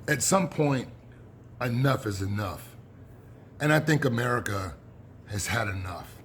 At some point, enough is enough. And I think America has had enough.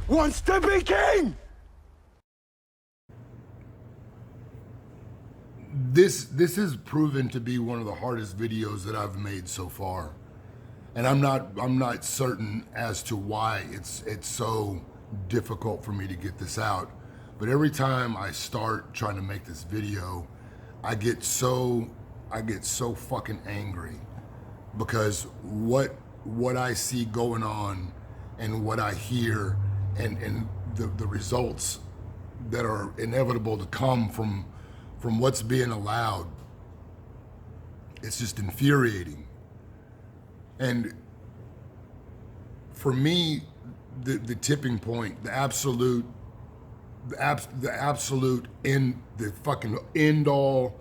Wants to be king! This has proven to be one of the hardest videos that I've made so far. And I'm not certain as to why it's so difficult for me to get this out. But every time I start trying to make this video, I get so fucking angry because what I see going on and what I hear and the results that are inevitable to come from what's being allowed, it's just infuriating. And for me, the tipping point, the absolute end, the fucking end all,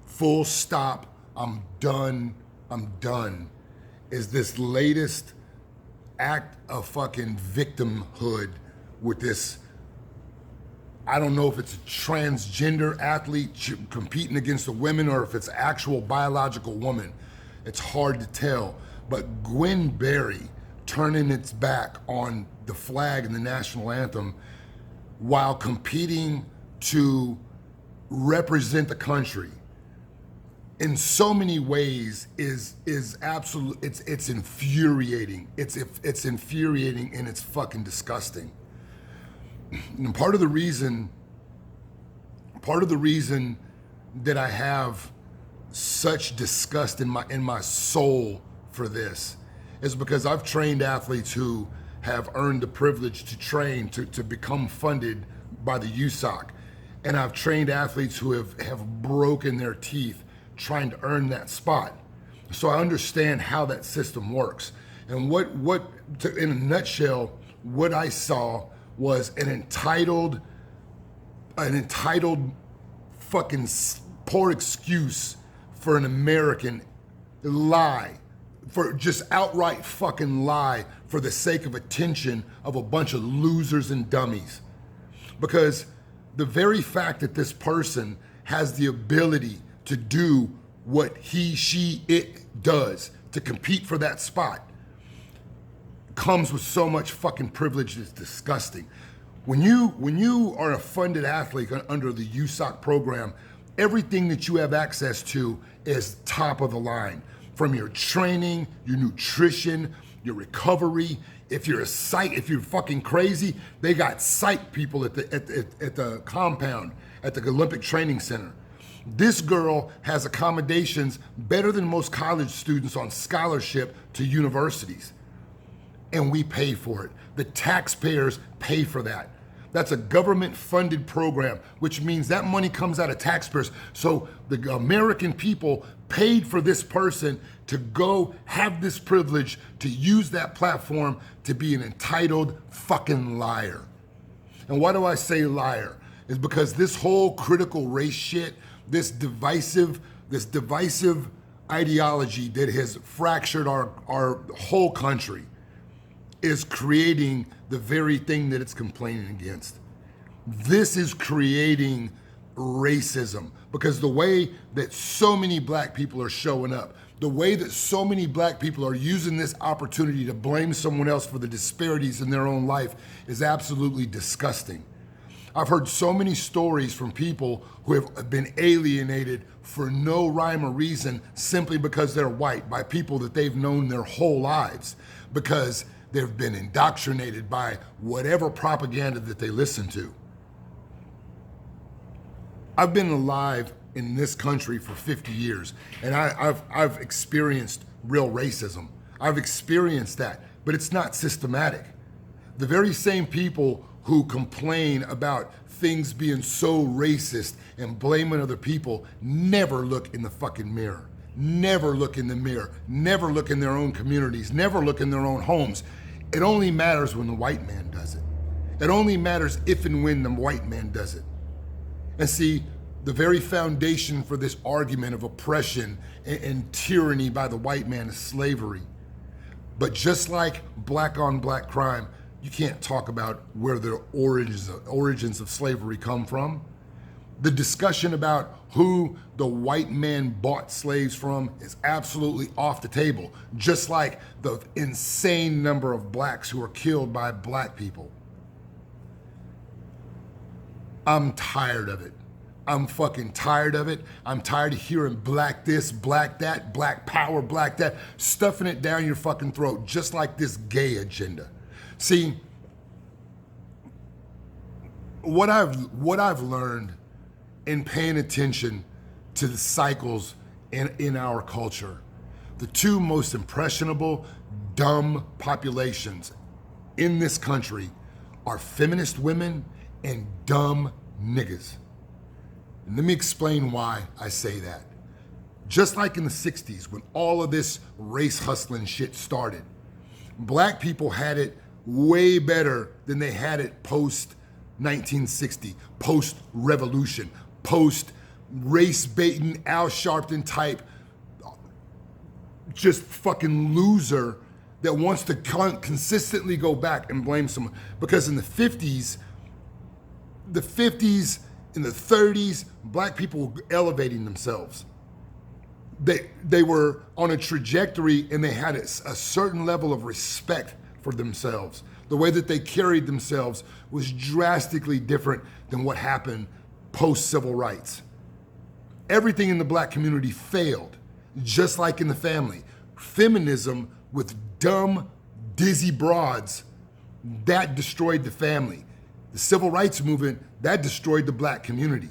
full stop, I'm done, is this latest act of fucking victimhood with this, I don't know if it's a transgender athlete competing against a woman or if it's an actual biological woman. It's hard to tell. But Gwen Berry turning its back on the flag and the national anthem while competing to represent the country in so many ways is absolute. It's infuriating. It's infuriating and it's fucking disgusting. And part of the reason that I have such disgust in my soul for this is because I've trained athletes who have earned the privilege to train to become funded by the USOC, and I've trained athletes who have broken their teeth trying to earn that spot. So I understand how that system works. And in a nutshell, what I saw was an entitled fucking poor excuse for an American lie, for just outright fucking lie for the sake of attention of a bunch of losers and dummies. Because the very fact that this person has the ability to do what he, she, it does to compete for that spot comes with so much fucking privilege that's disgusting. When you are a funded athlete under the USOC program, everything that you have access to is top of the line. From your training, your nutrition, your recovery. If you're fucking crazy, they got psych people at the compound, at the Olympic Training Center. This girl has accommodations better than most college students on scholarship to universities. And we pay for it. The taxpayers pay for that. That's a government-funded program, which means that money comes out of taxpayers. So the American people paid for this person to go have this privilege to use that platform to be an entitled fucking liar. And why do I say liar? It's because this whole critical race shit, this divisive ideology that has fractured our whole country is creating the very thing that it's complaining against. This is creating racism because the way that so many black people are showing up, the way that so many black people are using this opportunity to blame someone else for the disparities in their own life is absolutely disgusting. I've heard so many stories from people who have been alienated for no rhyme or reason simply because they're white by people that they've known their whole lives because they've been indoctrinated by whatever propaganda that they listen to. I've been alive in this country for 50 years, and I've experienced real racism. I've experienced that. but it's not systematic. The very same people who complain about things being so racist and blaming other people never look in the fucking mirror. Never look in the mirror. Never look in their own communities. Never look in their own homes. It only matters when the white man does it. It only matters if and when the white man does it. And see, the very foundation for this argument of oppression and tyranny by the white man is slavery. But just like black on black crime, you can't talk about where the origins of slavery come from. The discussion about who the white man bought slaves from is absolutely off the table, just like the insane number of blacks who are killed by black people. I'm tired of it. I'm fucking tired of it. I'm tired of hearing black this, black that, black power, black that, stuffing it down your fucking throat, just like this gay agenda. See, what I've learned in paying attention to the cycles in our culture, the two most impressionable, dumb populations in this country are feminist women and dumb niggas. And let me explain why I say that. Just like in the 60s, when all of this race hustling shit started, black people had it way better than they had it post 1960, post revolution, post race baiting, Al Sharpton type, just fucking loser that wants to consistently go back and blame someone. Because in the 50s in the 30s, black people were elevating themselves. They were on a trajectory and they had a certain level of respect for themselves. The way that they carried themselves was drastically different than what happened post-civil rights. Everything in the black community failed, just like in the family. Feminism with dumb, dizzy broads, that destroyed the family. The civil rights movement, that destroyed the black community.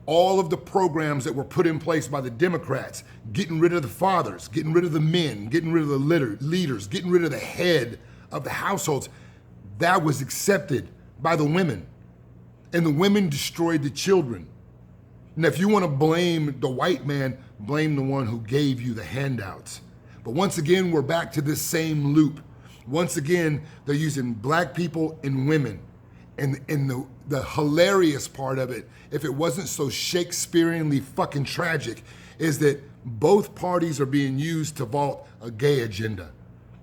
All of the programs that were put in place by the Democrats, getting rid of the fathers, getting rid of the men, getting rid of the leaders, getting rid of the head of the households, that was accepted by the women. And the women destroyed the children. And if you want to blame the white man, blame the one who gave you the handouts. But once again, we're back to this same loop. Once again, they're using black people and women. And the hilarious part of it, if it wasn't so Shakespeareanly fucking tragic, is that both parties are being used to vault a gay agenda.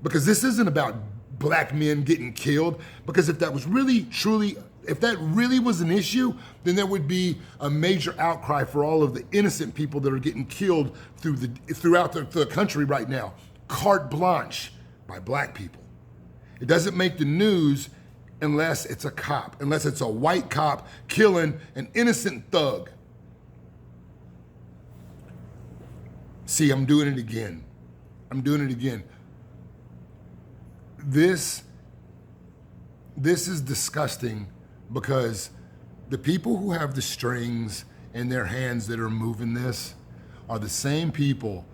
Because this isn't about black men getting killed, because if that was really, truly, if that really was an issue, then there would be a major outcry for all of the innocent people that are getting killed throughout the country right now, carte blanche by black people. It doesn't make the news unless it's a cop, unless it's a white cop killing an innocent thug. See, I'm doing it again. This is disgusting because the people who have the strings in their hands that are moving this are the same people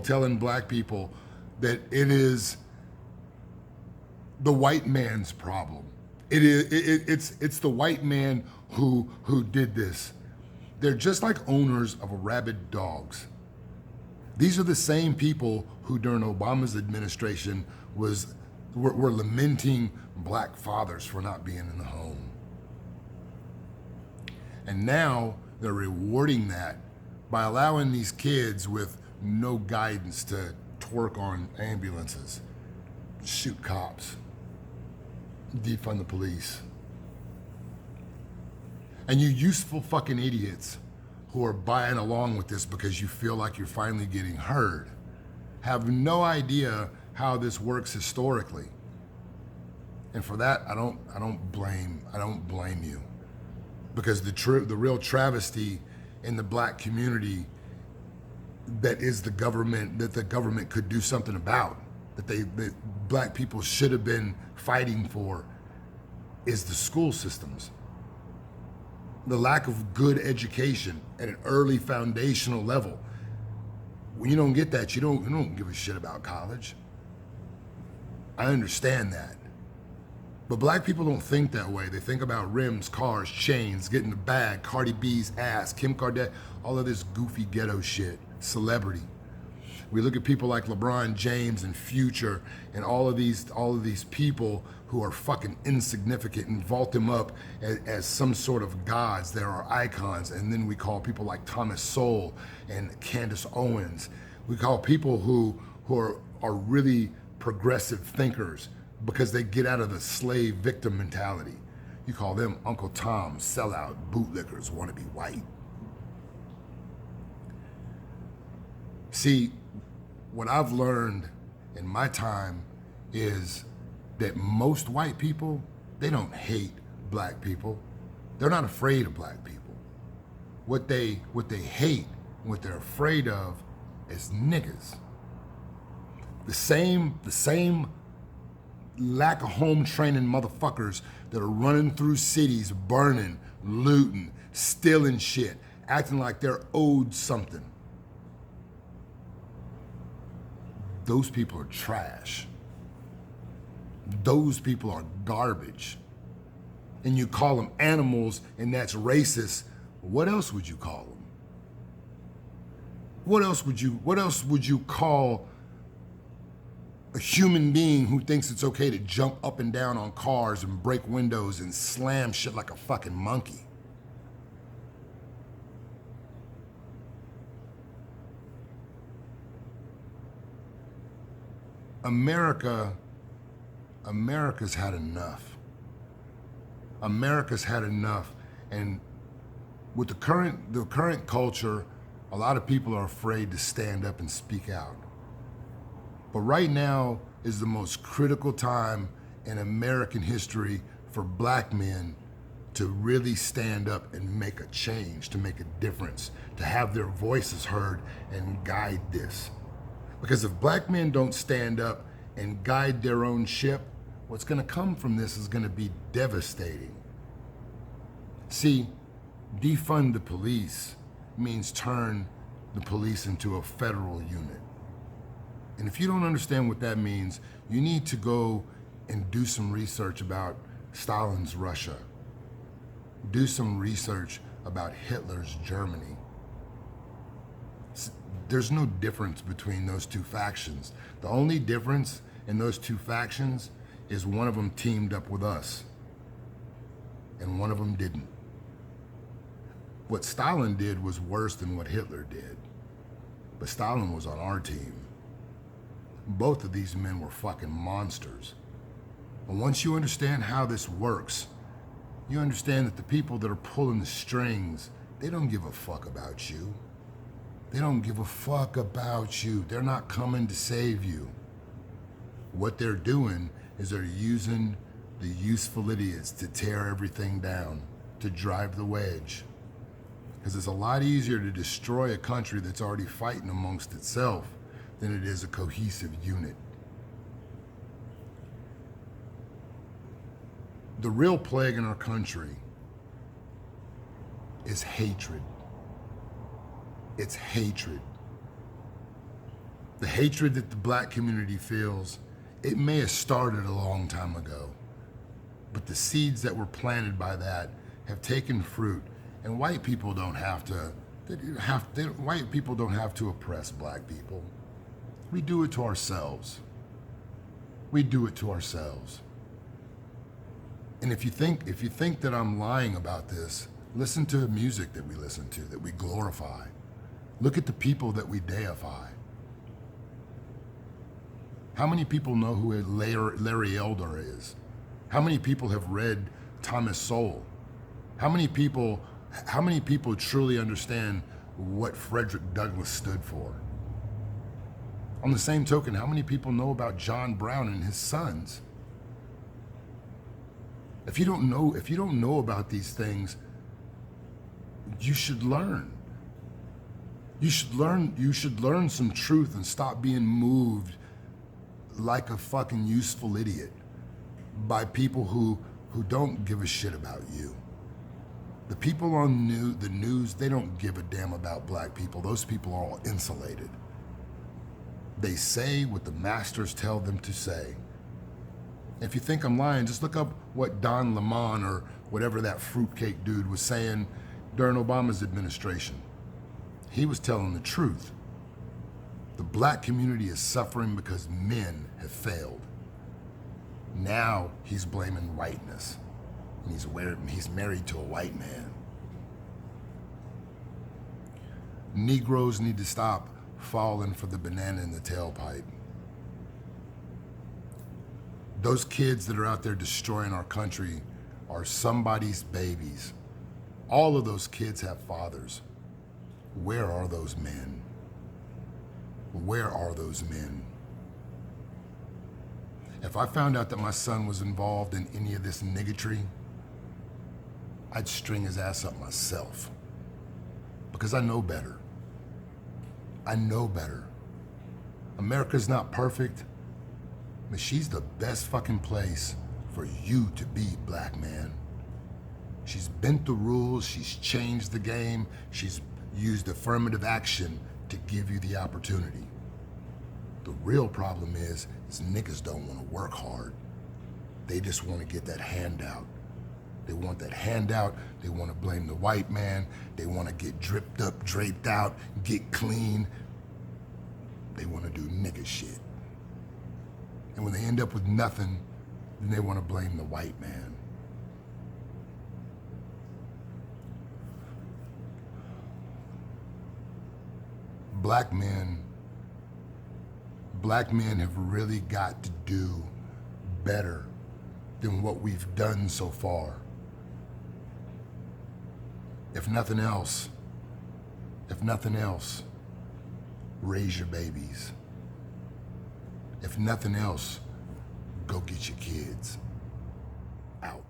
telling black people that it is the white man's problem. It's the white man who did this. They're just like owners of rabid dogs. These are the same people who during Obama's administration were lamenting black fathers for not being in the home. And now they're rewarding that by allowing these kids with no guidance to twerk on ambulances, shoot cops, defund the police. And you useful fucking idiots who are buying along with this because you feel like you're finally getting heard have no idea how this works historically. And for that, I don't blame you. Because the real travesty in the black community that the government could do something about, that black people should have been fighting for, is the school systems. The lack of good education at an early foundational level. When you don't get that, you don't give a shit about college. I understand that. But black people don't think that way. They think about rims, cars, chains, getting the bag, Cardi B's ass, Kim Kardashian, all of this goofy ghetto shit, celebrity. We look at people like LeBron James and Future and all of these people who are fucking insignificant and vault them up as some sort of gods. There are icons. And then we call people like Thomas Sowell and Candace Owens. We call people who are really progressive thinkers because they get out of the slave victim mentality. You call them Uncle Tom, sellout, bootlickers, wanna be white. See, what I've learned in my time is that most white people, they don't hate black people. They're not afraid of black people. What they hate, what they're afraid of is niggas. The same lack of home training motherfuckers that are running through cities, burning, looting, stealing shit, acting like they're owed something. Those people are trash. Those people are garbage. And you call them animals and that's racist. What else would you call them? What else would you call a human being who thinks it's okay to jump up and down on cars and break windows and slam shit like a fucking monkey? America's had enough. America's had enough. And with the current culture, a lot of people are afraid to stand up and speak out. But right now is the most critical time in American history for black men to really stand up and make a change, to make a difference, to have their voices heard and guide this. Because if black men don't stand up and guide their own ship, what's gonna come from this is gonna be devastating. See, defund the police means turn the police into a federal unit. And if you don't understand what that means, you need to go and do some research about Stalin's Russia. Do some research about Hitler's Germany. There's no difference between those two factions. The only difference in those two factions is one of them teamed up with us and one of them didn't. What Stalin did was worse than what Hitler did, but Stalin was on our team. Both of these men were fucking monsters. And once you understand how this works, you understand that the people that are pulling the strings, they don't give a fuck about you. They don't give a fuck about you. They're not coming to save you. What they're doing is they're using the useful idiots to tear everything down, to drive the wedge. Because it's a lot easier to destroy a country that's already fighting amongst itself than it is a cohesive unit. The real plague in our country is hatred. It's hatred. The hatred that the black community feels, it may have started a long time ago, but the seeds that were planted by that have taken fruit, and white people don't have to, white people don't have to oppress black people. We do it to ourselves. We do it to ourselves. And if you think that I'm lying about this, listen to the music that we listen to, that we glorify. Look at the people that we deify. How many people know who Larry Elder is? How many people have read Thomas Sowell? How many people truly understand what Frederick Douglass stood for? On the same token, how many people know about John Brown and his sons? If you don't know about these things, you should learn. You should learn some truth and stop being moved like a fucking useful idiot by people who don't give a shit about you. The people on the news, they don't give a damn about black people. Those people are all insulated. They say what the masters tell them to say. If you think I'm lying, just look up what Don Lemon or whatever that fruitcake dude was saying during Obama's administration. He was telling the truth. The black community is suffering because men have failed. Now he's blaming whiteness. And he's married to a white man. Negroes need to stop falling for the banana in the tailpipe. Those kids that are out there destroying our country are somebody's babies. All of those kids have fathers. Where are those men? Where are those men? If I found out that my son was involved in any of this niggatry, I'd string his ass up myself. Because I know better. I know better. America's not perfect, but she's the best fucking place for you to be, black man. She's bent the rules, she's changed the game, she's used affirmative action to give you the opportunity. The real problem is niggas don't want to work hard. They just want to get that handout. They want that handout, they want to blame the white man, they want to get dripped up, draped out, get clean. They want to do nigga shit. And when they end up with nothing, then they want to blame the white man. Black men have really got to do better than what we've done so far. If nothing else, raise your babies. If nothing else, go get your kids. Out.